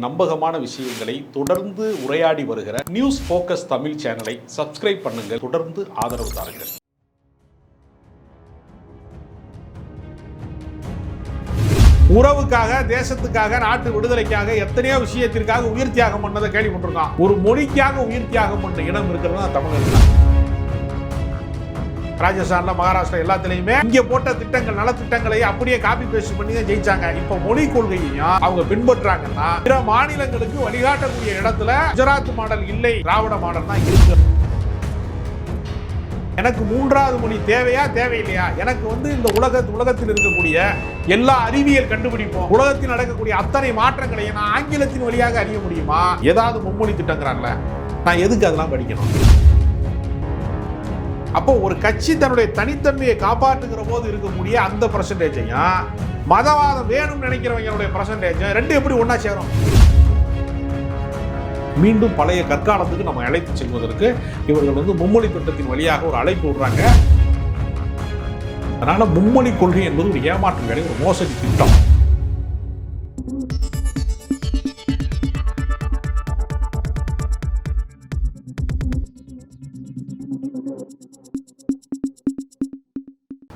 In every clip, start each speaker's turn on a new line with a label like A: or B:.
A: நம்பகமான விஷயங்களை தொடர்ந்து உரையாடி வருகிற நியூஸ் ஃபோக்கஸ் தமிழ் சேனலை சப்ஸ்கிரைப் பண்ணுங்க. தொடர்ந்து ஆதரவு தாருங்கள். உறவுக்காக, தேசத்துக்காக, நாட்டு விடுதலைக்காக எத்தனையோ விஷயத்திற்காக உயிர் தியாகம் பண்ணதை கேள்விப்பட்டிருக்கான். ஒரு மொழிக்காக உயிர் தியாகம் பண்ண இடம் இருக்கிறது தான் தமிழர்கள். ராஜஸ்தான்ல, மகாராஷ்டிரா எல்லாத்திலையுமே இங்க போட்ட திட்டங்கள், நல திட்டங்களை அப்படியே காப்பி பேஸ்ட் பண்ணி தான் ஜெயிச்சாங்க. இப்ப மொழி கொள்கையையும் அவங்க பின்பற்றாங்கன்னா பிற மாநிலங்களுக்கு வழிகாட்டக்கூடிய இடத்துல குஜராத் மாடல் இல்லை, திராவிட மாடல் தான் இருக்கு. எனக்கு மூன்றாவது மொழி தேவையா தேவையில்லையா? எனக்கு இந்த உலகத்தில் இருக்கக்கூடிய எல்லா அறிவியல் கண்டுபிடிப்போம், உலகத்தில் நடக்கக்கூடிய அத்தனை மாற்றங்களையும் நான் ஆங்கிலத்தின் வழியாக அறிய முடியுமா? ஏதாவது மும்மொழி திட்டங்கிறான்ல, நான் எதுக்கு அதெல்லாம் படிக்கணும்? அப்போ ஒரு கட்சி தன்னுடைய தனித்தன்மையை காப்பாற்றுகிற போது இருக்கக்கூடிய அந்த பர்சன்டேஜையும் மதவாதம் வேணும்னு நினைக்கிறவங்களுடைய பர்சன்டேஜும் ரெண்டு எப்படி ஒன்னா சேரும்? மீண்டும் பழைய கற்காலத்துக்கு நம்ம அழைத்து செல்வதற்கு இவர்கள் மும்மொழி திட்டத்தின் வழியாக ஒரு அழைப்பு விடுறாங்க. அதனால மும்மொழி கொள்கை என்பது ஒரு ஏமாற்று வேலை, ஒரு மோசடி திட்டம்.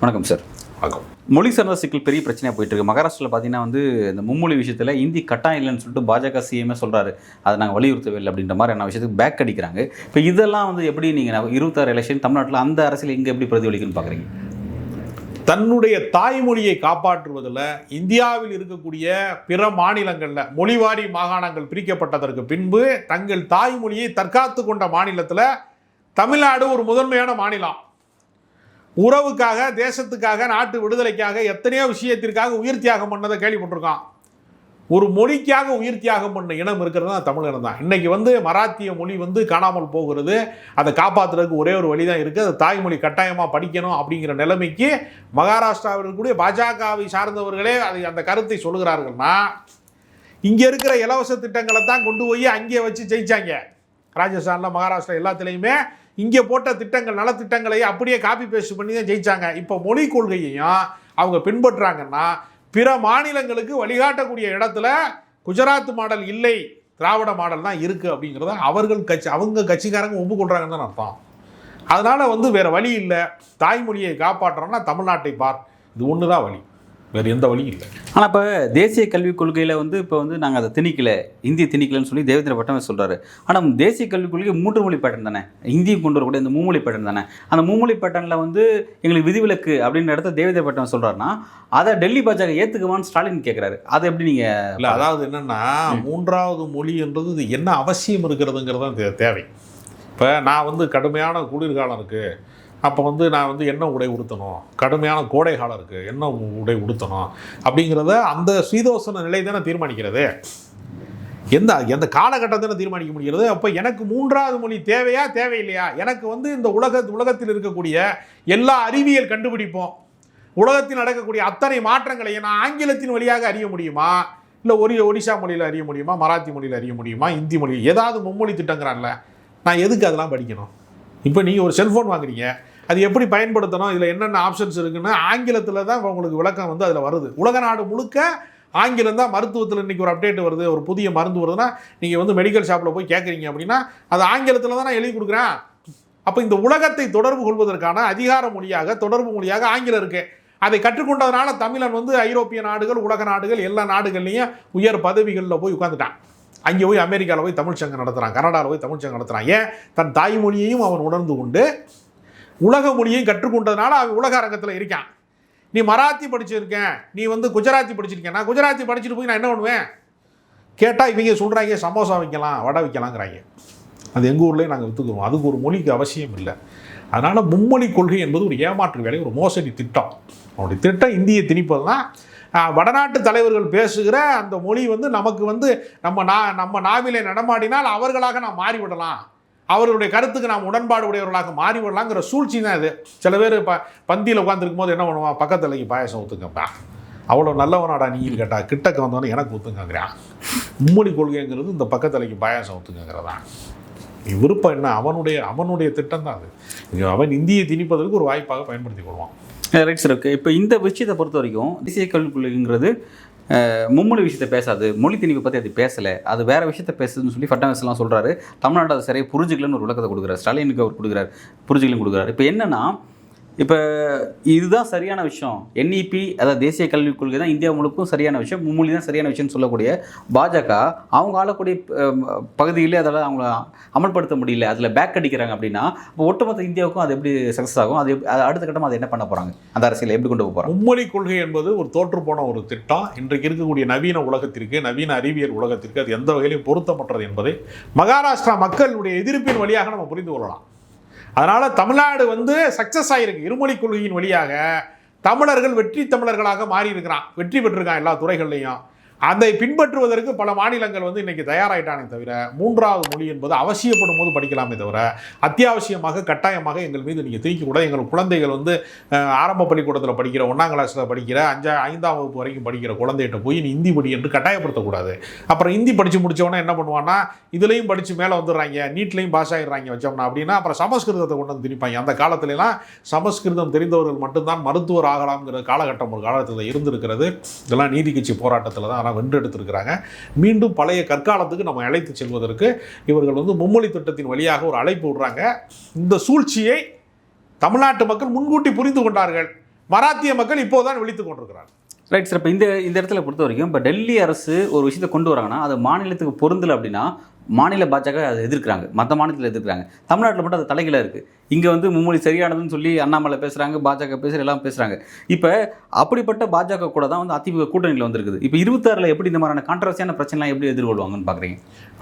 B: வணக்கம் சார்.
A: வணக்கம்.
B: மொழி சார்ந்த சிக்கல் பெரிய பிரச்சனையாக போயிட்டு இருக்கு. மகாராஷ்டிராவில் பார்த்தீங்கன்னா இந்த மும்மொழி விஷயத்தில் இந்தி கட்டாயம் இல்லைன்னு சொல்லிட்டு பாஜக சிஎம்ஏ சொல்கிறாரு, அதை நாங்கள் வலியுறுத்தவே இல்லை அப்படின்ற மாதிரியான விஷயத்துக்கு பேக் அடிக்கிறாங்க. இப்போ இதெல்லாம் எப்படி நீங்கள் 26 எலெக்ஷன் தமிழ்நாட்டில் அந்த அரசியல் இங்கே எப்படி பிரதிபலிக்குன்னு பார்க்குறீங்க?
A: தன்னுடைய தாய்மொழியை காப்பாற்றுவதில் இந்தியாவில் இருக்கக்கூடிய பிற மாநிலங்களில் மொழிவாரி மாகாணங்கள் பிரிக்கப்பட்டதற்கு பின்பு தங்கள் தாய்மொழியை தற்காத்து கொண்ட மாநிலத்தில் தமிழ்நாடு ஒரு முதன்மையான மாநிலம். உறவுக்காக, தேசத்துக்காக, நாட்டு விடுதலைக்காக எத்தனையோ விஷயத்திற்காக உயிர் தியாகம் பண்ணதை கேள்விப்பட்டிருக்கான். ஒரு மொழிக்காக உயிர் தியாகம் பண்ண இனம் இருக்கிறது தான் தமிழகம் தான். இன்னைக்கு மராத்திய மொழி காணாமல் போகிறது. அதை காப்பாற்றுறதுக்கு ஒரே ஒரு வழி தான் இருக்குது, அது தாய்மொழி கட்டாயமாக படிக்கணும் அப்படிங்கிற நிலைமைக்கு மகாராஷ்டிராவில் இருக்கக்கூடிய பாஜகவை சார்ந்தவர்களே அந்த கருத்தை சொல்லுகிறார்கள்னா, இங்கே இருக்கிற இலவச திட்டங்களை தான் கொண்டு போய் அங்கே வச்சு ஜெயிச்சாங்க. ராஜஸ்தானில், மகாராஷ்டிரா எல்லாத்திலையுமே இங்கே போட்ட திட்டங்கள், நல திட்டங்களை அப்படியே காப்பி பேஸ்ட் பண்ணி தான் ஜெயிச்சாங்க. இப்போ மொழி கொள்கையையும் அவங்க பின்பற்றாங்கன்னா பிற மாநிலங்களுக்கு வழிகாட்டக்கூடிய இடத்துல குஜராத் மாடல் இல்லை, திராவிட மாடல் தான் இருக்குது அப்படிங்கிறத அவங்க கட்சிக்காரங்க ஒப்புக்கொள்றாங்கன்னு தான் அர்த்தம். அதனால் வேறு வழி இல்லை. தாய்மொழியை காப்பாற்றுறோம்னா தமிழ்நாட்டை பார், இது ஒன்று தான் வழி, வேறு எந்த வழியும் இல்லை.
B: ஆனால் இப்போ தேசிய கல்விக் கொள்கையில் இப்போ நாங்கள் அதை திணிக்கலை, இந்திய திணிக்கலைன்னு சொல்லி தேவேந்திர பட்டமே சொல்கிறாரு. ஆனால் தேசிய கல்விக் கொள்கை 3 மொழி பேட்டர்ன் தானே, இந்தியும் கொண்டு வரக்கூடிய இந்த மும்மொழி பேட்டர்ன் தானே. அந்த மும்மொழி பேட்டர்னில் எங்களுக்கு விதிவிலக்கு அப்படின்ற இடத்த தேவேந்திர பட்டம் சொல்கிறாருன்னா அதை டெல்லி பாஜக ஏற்றுக்குவான்னு ஸ்டாலின் கேட்குறாரு. அதை எப்படி நீங்கள்?
A: இல்லை, அதாவது என்னென்னா, மூன்றாவது மொழி என்றது என்ன அவசியம் இருக்கிறதுங்கிறது தான் தேவை. இப்போ நான் கடுமையான குளிர்காலம் இருக்குது, அப்போ நான் என்ன உடை உடுத்தணும், கடுமையான கோடை காலம் இருக்குது, என்ன உடை உடுத்தணும் அப்படிங்கிறத அந்த சீதோசன நிலை தானே தீர்மானிக்கிறது. எந்த காலகட்டத்தை தீர்மானிக்க முடிகிறது. அப்போ எனக்கு மூன்றாவது மொழி தேவையா தேவையில்லையா? எனக்கு இந்த உலகத்தில் இருக்கக்கூடிய எல்லா அறிவியல் கண்டுபிடிப்போம், உலகத்தில் நடக்கக்கூடிய அத்தனை மாற்றங்களையும் நான் ஆங்கிலத்தின் வழியாக அறிய முடியுமா? இல்லை ஒடிஷா மொழியில் அறிய முடியுமா? மராத்தி மொழியில் அறிய முடியுமா? இந்தி மொழி, ஏதாவது மும்மொழி திட்டங்கிறான்ல, நான் எதுக்கு அதெல்லாம் படிக்கணும்? இப்போ நீங்கள் ஒரு செல்ஃபோன் வாங்குறீங்க, அது எப்படி பயன்படுத்தணும், இதில் என்னென்ன ஆப்ஷன்ஸ் இருக்குன்னு ஆங்கிலத்தில் தான் உங்களுக்கு விளக்கம் அதில் வருது. உலக நாடு முழுக்க ஆங்கிலம் தான். மருத்துவத்தில் இன்றைக்கி ஒரு அப்டேட் வருது, ஒரு புதிய மருந்து வருதுன்னா நீங்கள் மெடிக்கல் ஷாப்பில் போய் கேட்குறீங்க அப்படின்னா அது ஆங்கிலத்தில் தான் நான் எழுதி கொடுக்குறேன். அப்போ இந்த உலகத்தை தொடர்பு கொள்வதற்கான அதிகார மொழியாக, தொடர்பு மொழியாக ஆங்கிலம் இருக்குது. அதை கற்றுக்கொண்டதுனால தமிழன் ஐரோப்பிய நாடுகள், உலக நாடுகள், எல்லா நாடுகள்லையும் உயர் பதவிகளில் போய் உட்காந்துட்டான். அங்கே போய் அமெரிக்காவில் போய் தமிழ்ச்சங்கம் நடத்துகிறான், கனடாவில் போய் தமிழ்ச்சங்கம் நடத்துகிறான். ஏன்? தன் தாய்மொழியையும் அவன் உணர்ந்து கொண்டு உலக மொழியையும் கற்றுக்கொண்டதுனால அவன் உலக அரங்கத்தில் இருக்கான். நீ மராத்தி படிச்சிருக்கேன், நீ குஜராத்தி படிச்சிருக்கேன், நான் குஜராத்தி படிச்சுட்டு போய் நான் என்ன பண்ணுவேன் கேட்டால் இவங்க சொல்கிறாங்க சமோசா வைக்கலாம், வடை வைக்கலாங்கிறாங்க. அது எங்கள் ஊர்லேயே நாங்கள் விற்றுக்குவோம். அதுக்கு ஒரு மொழிக்கு அவசியம் இல்லை. அதனால் மும்மொழி கொள்கை என்பது ஒரு ஏமாற்று வேலை, ஒரு மோசடி திட்டம். அவனுடைய திட்டம் இந்தியை திணிப்பது தான். வடநாட்டு தலைவர்கள் பேசுகிற அந்த மொழி நமக்கு நம்ம நாவிலே நடமாடினால் அவர்களாக நாம் மாறிவிடலாம், அவர்களுடைய கருத்துக்கு நாம் உடன்பாடு உடையவர்களாக மாறிவிடலாங்கிற சூழ்ச்சி தான் இது. சில பேர் பந்தியில் உட்காந்துருக்கும் போது என்ன பண்ணுவான், பக்கத்துலைக்கு பாயசம் ஊற்றுங்கப்பா, அவ்வளோ நல்லவனாடா நீ கேட்டால் கிட்டக்க வந்தோன்னே எனக்கு ஊற்றுங்கிறான். மும்மொழி கொள்கைங்கிறது இந்த பக்கத்துலைக்கு பாயசம் ஊற்றுங்கிறதா. விருப்பம் என்ன, அவனுடைய திட்டம் தான் அது. அவன் இந்தியை திணிப்பதற்கு ஒரு வாய்ப்பாக பயன்படுத்தி கொள்வான்.
B: Right sir. ஓகே, இப்போ இந்த விஷயத்தை பொறுத்த வரைக்கும் தேசிய கல்விக் கொள்கைங்கிறது மும்மொழி விஷயத்தை பேசாது, மொழி திணிப்பை பற்றி அது பேசலை, அது வேறு விஷயத்தை பேசுதுன்னு சொல்லி ஃபட்னவிஸ்லாம் சொல்கிறாரு. தமிழ்நாடு அதை சரியாக புரிஞ்சுக்கலன்னு ஒரு விளக்கத்தை கொடுக்குறாரு. ஸ்டாலினுக்கு அவர் கொடுக்குறாரு, புரிஞ்சுக்கலன்னு கொடுக்குறாரு. இப்போ என்னென்னா, இப்போ இதுதான் சரியான விஷயம், என்இபி அதாவது தேசிய கல்விக் கொள்கை தான் இந்தியா முழுக்கும் சரியான விஷயம், மும்மொழி தான் சரியான விஷயம்னு சொல்லக்கூடிய பாஜக அவங்க ஆளக்கூடிய பகுதியிலே அதெல்லாம் அவங்கள அமல்படுத்த முடியல, அதில் பேக் அடிக்கிறாங்க அப்படின்னா இப்போ ஒட்டுமொத்த இந்தியாவுக்கும் அது எப்படி சக்ஸஸ் ஆகும்? அது அடுத்த கட்டமாக அதை என்ன பண்ண போகிறாங்க? அந்த அரசியலை எப்படி கொண்டு போகிறாங்க?
A: மும்மொழி கொள்கை என்பது ஒரு தோற்றுப்போன ஒரு திட்டம். இன்றைக்கு இருக்கக்கூடிய நவீன உலகத்திற்கு, நவீன அறிவியல் உலகத்திற்கு அது எந்த வகையிலும் பொருத்தமற்றது என்பதை மகாராஷ்டிரா மக்களுடைய எதிர்ப்பின் வழியாக நம்ம புரிந்து கொள்ளலாம். அதனால் தமிழ்நாடு சக்ஸஸ் ஆகிருக்கு. இருமொழி கொள்கையின் வழியாக தமிழர்கள் வெற்றி தமிழர்களாக மாறி இருக்கிறான், வெற்றி பெற்றிருக்கான் எல்லா துறைகள்லையும். அதை பின்பற்றுவதற்கு பல மாநிலங்கள் இன்னைக்கு தயாராகிட்டானே தவிர, மூன்றாவது மொழி என்பது அவசியப்படும் போது படிக்கலாமே தவிர அத்தியாவசியமாக கட்டாயமாக எங்கள் மீது நீங்கள் தூக்கி கூட எங்கள் குழந்தைகள் ஆரம்ப பள்ளிக்கூடத்தில் படிக்கிற 1ஆம் கிளாஸில் படிக்கிற 5ஆம் வகுப்பு வரைக்கும் படிக்கிற குழந்தைகிட்ட போய் நீ ஹிந்தி படி என்று கட்டாயப்படுத்தக்கூடாது. அப்புறம் ஹிந்தி படித்து முடித்தவொன்னே என்ன பண்ணுவான்னா, இதுலேயும் படித்து மேலே வந்துடுறாங்க, நீட்லையும் பாஸ் ஆகிடுறாங்க வச்சோம்னா அப்படின்னா அப்புறம் சமஸ்கிருதத்தை கொண்டு வந்து திணிப்பாங்க. அந்த காலத்துலலாம் சமஸ்கிருதம் தெரிந்தவர்கள் மட்டும்தான் மருத்துவர் ஆகலாம்ங்கிற காலகட்டம் ஒரு காலத்தில் இருந்திருக்கிறது. இதெல்லாம் நீதி கட்சி போராட்டத்தில் தான் வென்றெடுத்திருக்கிறாங்க. மீண்டும் பழைய கற்காலத்துக்கு நம்ம அழைத்து செல்வதற்கு இவர்கள் மும்மொழி திட்டத்தின் வழியாக ஒரு அழைப்பு விடுறாங்க. இந்த சூழ்ச்சியை தமிழ்நாட்டு மக்கள் முன்கூட்டி புரிந்து கொண்டார்கள். மராத்திய மக்கள் இப்போதான் விழித்துக் கொண்டிருக்கிறார்கள்.
B: Right sir. இப்போ இந்த இடத்துல பொறுத்த வரைக்கும் இப்போ டெல்லி அரசு ஒரு விஷயத்தை கொண்டு வராங்கன்னா அது மாநிலத்துக்கு பொருந்தலை அப்படின்னா மாநில பாஜக அதை எதிர்க்கிறாங்க, மற்ற மாநிலத்தில் எதிர்க்கிறாங்க. தமிழ்நாட்டில் மட்டும் அது தலைகீழாக இருக்குது. இங்கே மும்மொழி சரியானதுன்னு சொல்லி அண்ணாமலை பேசுகிறாங்க, பாஜக பேசுகிற எல்லாம் பேசுகிறாங்க. இப்போ அப்படிப்பட்ட பாஜக கூட தான் அதிமுக கூட்டணியில் வந்திருக்குது. இப்போ 26 எப்படி இந்த மாதிரியான கான்ட்ரவர்சியான பிரச்சனைலாம் எப்படி எதிர்கொள்வாங்கன்னு பார்க்குறீங்க?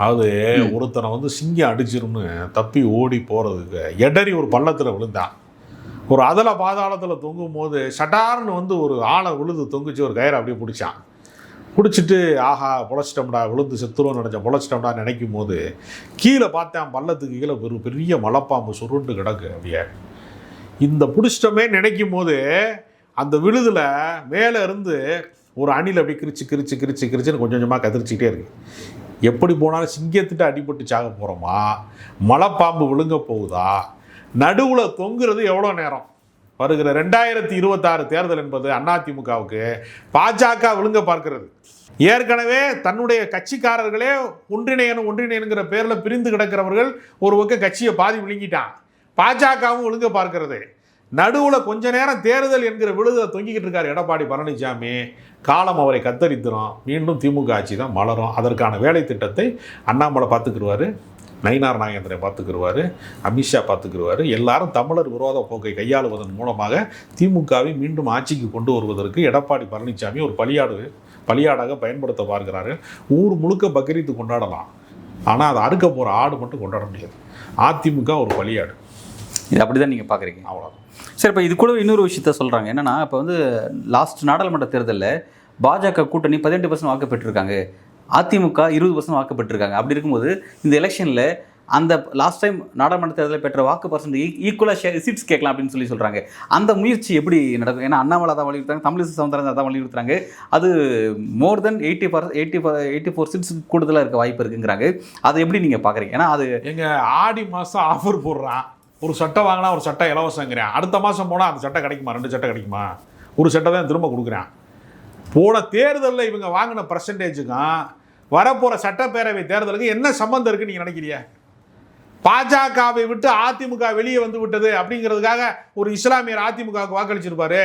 A: அது ஒருத்தனை சிங்கம் அடிச்சிரும்னு தப்பி ஓடி போகிறதுக்கு எடறி ஒரு பள்ளத்தில் விழுந்தான். ஒரு அதல பாதாளத்தில் தொங்கும் போது சட்டார்னு ஒரு ஆளை விழுது தொங்குச்சு, ஒரு கயிறை அப்படியே பிடிச்சான். பிடிச்சிட்டு ஆஹா பொழைச்சிட்டோம்டா, விழுந்து செத்துருவோன்னு நினச்சேன், பொழைச்சிட்டோம்டா நினைக்கும் போது கீழே பார்த்தேன், பள்ளத்துக்கு கீழே ஒரு பெரிய மலைப்பாம்பு சுருண்டு கிடக்கு. அப்படியே இந்த பிடிச்சிட்டோமே நினைக்கும் போது அந்த விழுதில் மேலே இருந்து ஒரு அணில் அப்படி கிரிச்சுன்னு கொஞ்சம் கொஞ்சமாக கதிரிச்சிக்கிட்டே இருக்கு. எப்படி போனாலும் சிங்கத்திட்ட அடிபட்டு சாக போகிறோமா, மலைப்பாம்பு விழுங்க போகுதா, நடுவில் தொங்குறது எவ்வளோ நேரம்? வருகிற 2026 தேர்தல் என்பது அதிமுகவுக்கு பாஜக விழுங்க பார்க்கிறது. ஏற்கனவே தன்னுடைய கட்சிக்காரர்களே ஒன்றிணைங்கிற பேரில் பிரிந்து கிடக்கிறவர்கள் ஒரு பக்கம் கட்சியை பாதி விழுங்கிட்டான். பாஜகவும் விழுங்க பார்க்கிறது. நடுவில் கொஞ்ச நேரம் தேர்தல் என்கிற விழுதை தொங்கிக்கிட்டு இருக்கார் எடப்பாடி பழனிசாமி. காலம் அவரை கத்தரித்துரும். மீண்டும் திமுக ஆட்சி தான் மலரும். அதற்கான வேலை திட்டத்தை அண்ணாமலை பார்த்துக்கிடுவார், நயினார் நாகேந்திரனை பார்த்துக்கிடுவார், அமித்ஷா பார்த்துக்கிடுவார். எல்லாரும் தமிழர் விரோத போக்கை கையாளுவதன் மூலமாக திமுகவை மீண்டும் ஆட்சிக்கு கொண்டு வருவதற்கு எடப்பாடி பழனிசாமி ஒரு பலியாடாக பயன்படுத்த பார்க்கிறாரு. ஊர் முழுக்க பக்ரீத்து கொண்டாடலாம், ஆனால் அதை அறுக்க போகிற ஆடு மட்டும் கொண்டாட முடியாது. அதிமுக ஒரு பலியாடு.
B: இது அப்படி தான் நீங்கள் பார்க்குறீங்க?
A: அவ்வளோ.
B: சரி, இப்போ இது கூட இன்னொரு விஷயத்த சொல்கிறாங்க. என்னென்னா, இப்போ லாஸ்ட் நாடாளுமன்ற தேர்தலில் பாஜக கூட்டணி 18% வாக்கு பெற்றிருக்காங்க, அதிமுக 20% வாக்கு பெற்றிருக்காங்க. அப்படி இருக்கும்போது இந்த எலெக்ஷனில் அந்த லாஸ்ட் டைம் நாடாளுமன்ற தேர்தலில் பெற்ற வாக்கு பர்சன்டேஜ் ஈக்குவலாக சீட்ஸ் கேட்கலாம் அப்படின்னு சொல்கிறாங்க. அந்த முயற்சி எப்படி நடக்கும்? ஏன்னா அண்ணாமலை தான் வலியுறுத்தாங்க, தமிழிசை சவுந்தரராஜன் தான் வலியுறுத்துறாங்க. அது மோர் தென் 84 சீட்ஸ் கூடுதலாக இருக்க வாய்ப்பு இருக்குங்கிறாங்க. அதை எப்படி நீங்கள் பார்க்குறீங்க? ஏன்னா அது
A: எங்கள் ஆடி மாதம் ஆஃபர் போடுறான், ஒரு சட்டை வாங்கினா ஒரு சட்டை இலவசங்கிறேன். அடுத்த மாதம் போனால் அந்த சட்டை கிடைக்குமா? 2 சட்டை கிடைக்குமா? ஒரு சட்டை தான் திரும்ப கொடுக்குறேன். போன தேர்தலில் இவங்க வாங்கின பர்சன்டேஜுக்கும் வரப்போகிற சட்டப்பேரவை தேர்தலுக்கு என்ன சம்பந்தம் இருக்குன்னு நீங்கள் நினைக்கிறீங்க? பாஜகவை விட்டு அதிமுக வெளியே வந்து விட்டது அப்படிங்கிறதுக்காக ஒரு இஸ்லாமியர் அதிமுகவுக்கு வாக்களிச்சிருப்பாரு,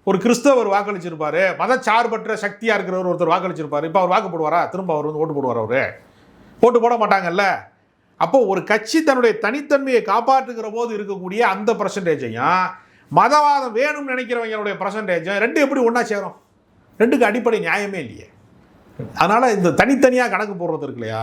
A: ஒரு கிறிஸ்தவர் வாக்களிச்சிருப்பாரு, மதச்சார்பற்ற சக்தியாக இருக்கிறவர் ஒருத்தர் வாக்களிச்சிருப்பாரு. இப்போ அவர் வாக்கு போடுவாரா? திரும்ப அவர் ஓட்டு போடுவார்? அவர் ஓட்டு போட மாட்டாங்கல்ல. அப்போ ஒரு கட்சி தன்னுடைய தனித்தன்மையை காப்பாற்றுகிற போது இருக்கக்கூடிய அந்த பர்சன்டேஜையும் மதவாதம் வேணும்னு நினைக்கிறவங்களுடைய பர்சன்டேஜும் ரெண்டு எப்படி ஒன்றா சேரும்? ரெண்டுக்கு அடிப்படை நியாயமே இல்லையே. அதனால் இந்த தனித்தனியாக கணக்கு போடுறது இருக்கு இல்லையா,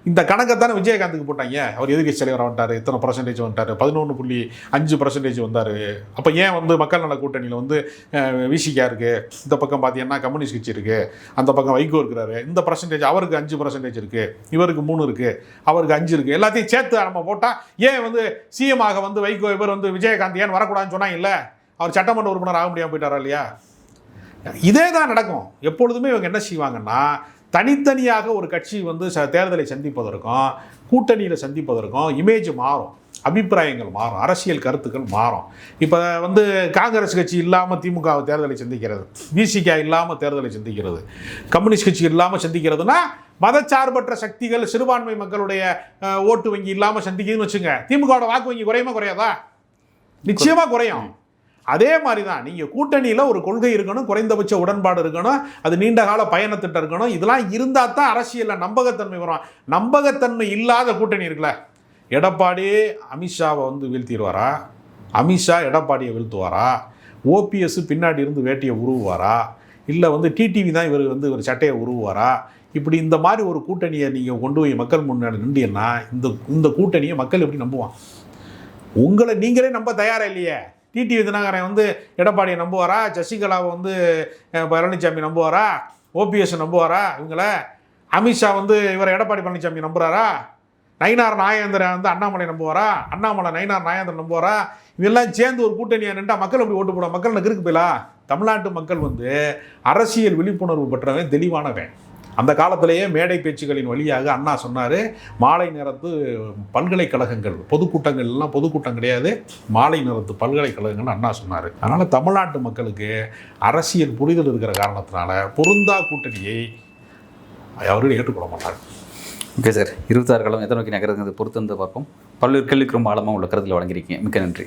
A: இந்த கணக்கைத்தானே விஜயகாந்துக்கு போட்டாங்க. அவர் எதிர்கட்சி தலைவர் வந்துட்டார், இத்தனை பர்சன்டேஜ் வந்துட்டார், 11.5% வந்தார். அப்போ ஏன் மக்கள் நல கூட்டணியில் விசிகா இருக்குது, இந்த பக்கம் பார்த்தீங்கன்னா கம்யூனிஸ்ட் கட்சி இருக்குது, அந்த பக்கம் வைகோ இருக்கிறாரு, இந்த பர்சன்டேஜ் அவருக்கு 5% இருக்குது, இவருக்கு 3 இருக்குது, அவருக்கு 5 இருக்குது, எல்லாத்தையும் சேர்த்து நம்ம போட்டால் ஏன் சிஎம் ஆக வைகோ இவர் விஜயகாந்த் ஏன் வரக்கூடாதுன்னு சொன்னாங்க? இல்லை, அவர் சட்டமன்ற உறுப்பினர் ஆக முடியாமல் போயிட்டாரா இல்லையா? இதே தான் நடக்கும் எப்பொழுதுமே. இவங்க என்ன செய்வாங்கன்னா, தனித்தனியாக ஒரு கட்சி வந்து தேர்தலை சந்திப்பதற்கும் கூட்டணியில் சந்திப்பதற்கும் இமேஜ் மாறும், அபிப்பிராயங்கள் மாறும், அரசியல் கருத்துக்கள் மாறும். இப்போ வந்து காங்கிரஸ் கட்சி இல்லாமல் திமுக தேர்தலை சந்திக்கிறது, விசிக இல்லாமல் தேர்தலை சந்திக்கிறது, கம்யூனிஸ்ட் கட்சி இல்லாமல் சந்திக்கிறதுனா மதச்சார்பற்ற சக்திகள் சிறுபான்மை மக்களுடைய ஓட்டு வங்கி இல்லாமல் சந்திக்குதுன்னு வச்சுங்க, திமுகவோட வாக்கு வங்கி குறையுமா குறையாதா? நிச்சயமாக குறையும். அதே மாதிரி தான் நீங்கள் கூட்டணியில் ஒரு கொள்கை இருக்கணும், குறைந்தபட்ச உடன்பாடு இருக்கணும், அது நீண்ட கால பயணத்திட்டம் இருக்கணும். இதெல்லாம் இருந்தால் தான் அரசியலில் நம்பகத்தன்மை வரும். நம்பகத்தன்மை இல்லாத கூட்டணி இருக்குல்ல, எடப்பாடி அமித்ஷாவை வந்து வீழ்த்திடுவாரா, அமித்ஷா எடப்பாடியை வீழ்த்துவாரா, ஓபிஎஸ் பின்னாடி இருந்து வேட்டியை உருவாரா, இல்லை வந்து டிடிவி தான் இவர் வந்து ஒரு சட்டையை உருவாரா, இப்படி இந்த மாதிரி ஒரு கூட்டணியை நீங்கள் கொண்டு போய் மக்கள் முன்னாடி நின்றீங்கன்னா இந்த கூட்டணியை மக்கள் எப்படி நம்புவான்? உங்களை நீங்களே நம்ப தயாராக இல்லையே. டிடிவி தினகரன் வந்து எடப்பாடியை நம்புவாரா, சசிகலாவை வந்து பழனிசாமி நம்புவாரா, ஓபிஎஸ் நம்புவாரா, இவங்கள அமித்ஷா வந்து இவர் எடப்பாடி பழனிசாமி நம்புறாரா, நயினார் நாகேந்திரன் வந்து அண்ணாமலை நம்புவாரா, அண்ணாமலை நயினார் நாகேந்திரன் நம்புவாரா? இவெல்லாம் சேர்ந்து ஒரு கூட்டணியை நின்றா மக்கள் எப்படி ஓட்டு போடுவா? மக்கள் நகருக்கு போயிலா? தமிழ்நாட்டு மக்கள் வந்து அரசியல் விழிப்புணர்வு பெற்றவன், தெளிவானவன். அந்த காலத்திலேயே மேடை பேச்சுகளின் வழியாக அண்ணா சொன்னார், மாலை நேரத்து பல்கலைக்கழகங்கள் பொதுக்கூட்டங்கள் எல்லாம் பொதுக்கூட்டம் கிடையாது, மாலை நேரத்து பல்கலைக்கழகங்கள் அண்ணா சொன்னார். அதனால் தமிழ்நாட்டு மக்களுக்கு அரசியல் புரிதல் இருக்கிற காரணத்தினால பொருந்தா கூட்டணியை அவர்கள் ஏற்றுக்கொள்ள மாட்டார்.
B: ஓகே சார், 26 காலம் எதை நோக்கி நகர்றது பொறுத்து வந்து பார்ப்போம். பல்வேறு கேள்விக்கு ரொம்ப ஆழமாக உள்ள கருத்தில் வழங்கியிருக்கீங்க. மிக்க நன்றி.